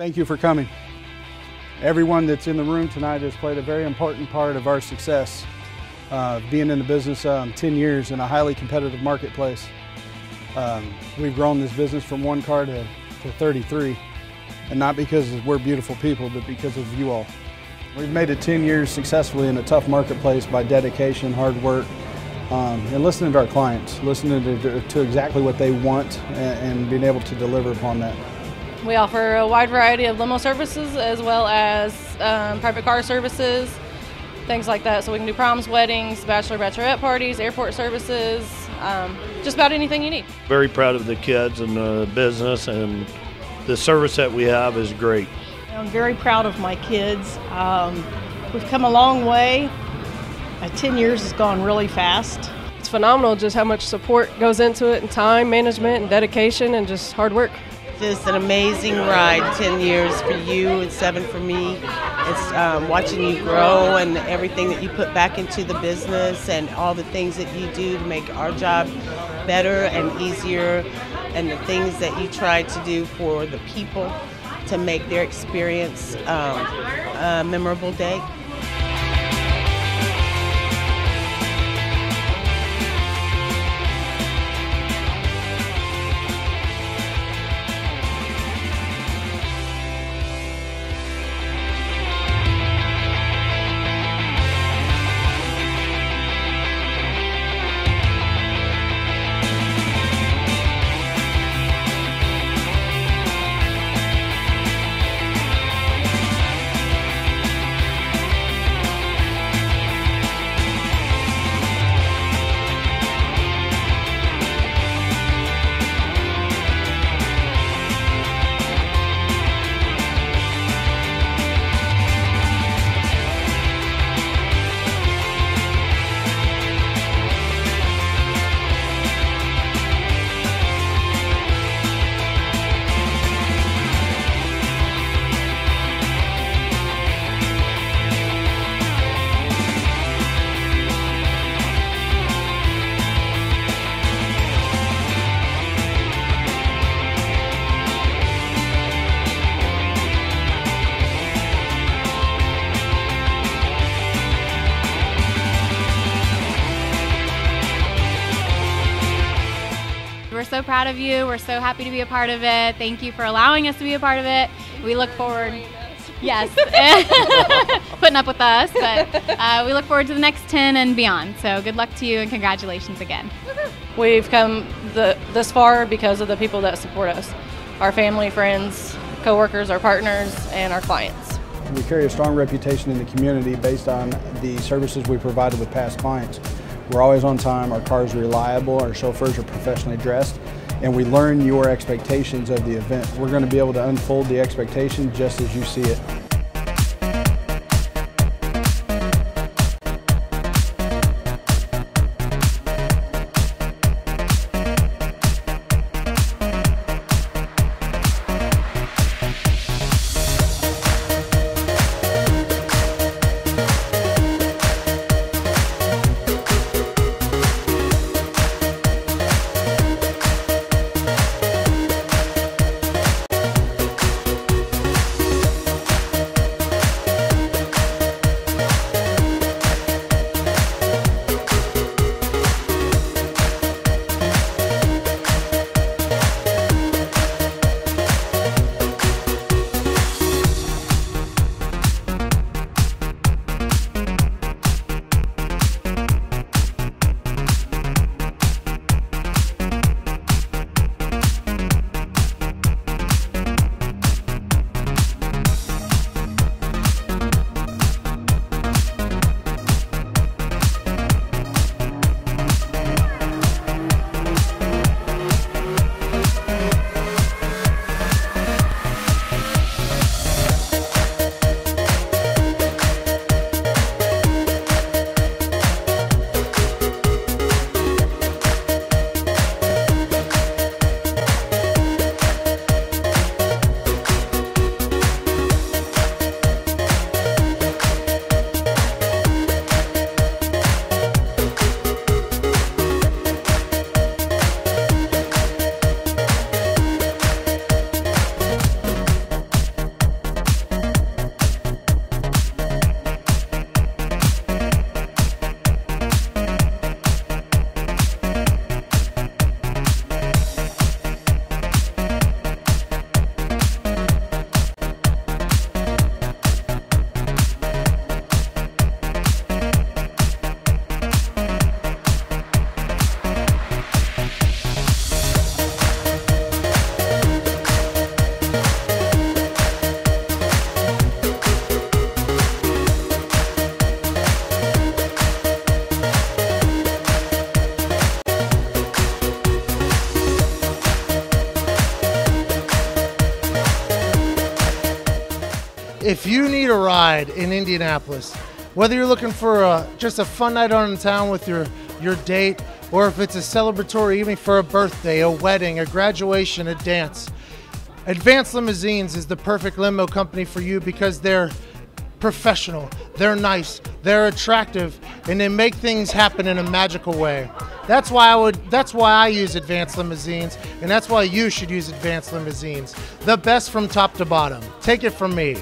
Thank you for coming. Everyone that's in the room tonight has played a very important part of our success. Being in the business 10 years in a highly competitive marketplace. We've grown this business from 1 car to 33, and not because we're beautiful people, but because of you all. We've made it 10 years successfully in a tough marketplace by dedication, hard work, and listening to our clients, listening to exactly what they want and being able to deliver upon that. We offer a wide variety of limo services as well as private car services, things like that. So we can do proms, weddings, bachelorette parties, airport services, just about anything you need. Very proud of the kids and the business, and the service that we have is great. I'm very proud of my kids. We've come a long way. 10 years has gone really fast. It's phenomenal just how much support goes into it, and time management and dedication and just hard work. It's an amazing ride, 10 years for you and 7 for me. It's watching you grow and everything that you put back into the business and all the things that you do to make our job better and easier, and the things that you try to do for the people to make their experience a memorable day. We're so proud of you. We're so happy to be a part of it. Thank you for allowing us to be a part of it. We look forward, yes, putting up with us, but we look forward to the next 10 and beyond. So good luck to you and congratulations again. We've come this far because of the people that support us, our family, friends, coworkers, our partners, and our clients. We carry a strong reputation in the community based on the services we provided with past clients. We're always on time, our cars are reliable, our chauffeurs are professionally dressed, and we learn your expectations of the event. We're going to be able to unfold the expectation just as you see it. If you need a ride in Indianapolis, whether you're looking for just a fun night out in town with your date, or if it's a celebratory evening for a birthday, a wedding, a graduation, a dance, Advanced Limousines is the perfect limo company for you because they're professional, they're nice, they're attractive, and they make things happen in a magical way. That's why I use Advanced Limousines, and that's why you should use Advanced Limousines. The best from top to bottom. Take it from me.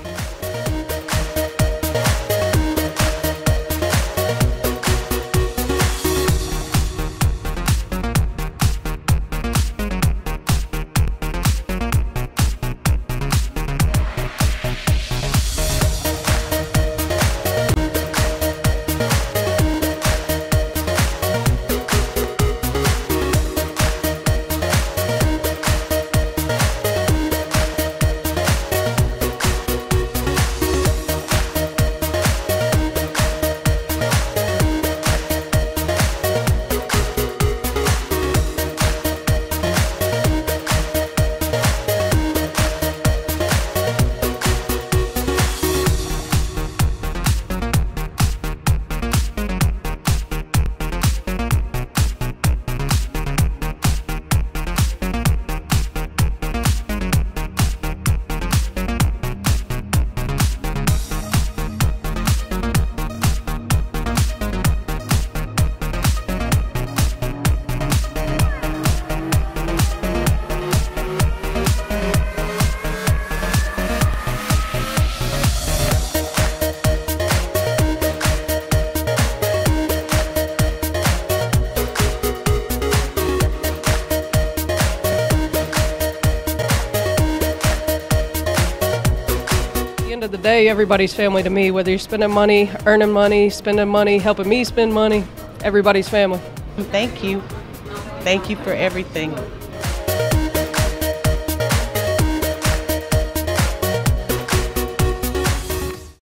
At the end of the day, everybody's family to me, whether you're spending money, earning money, spending money, helping me spend money, everybody's family. Thank you. Thank you for everything.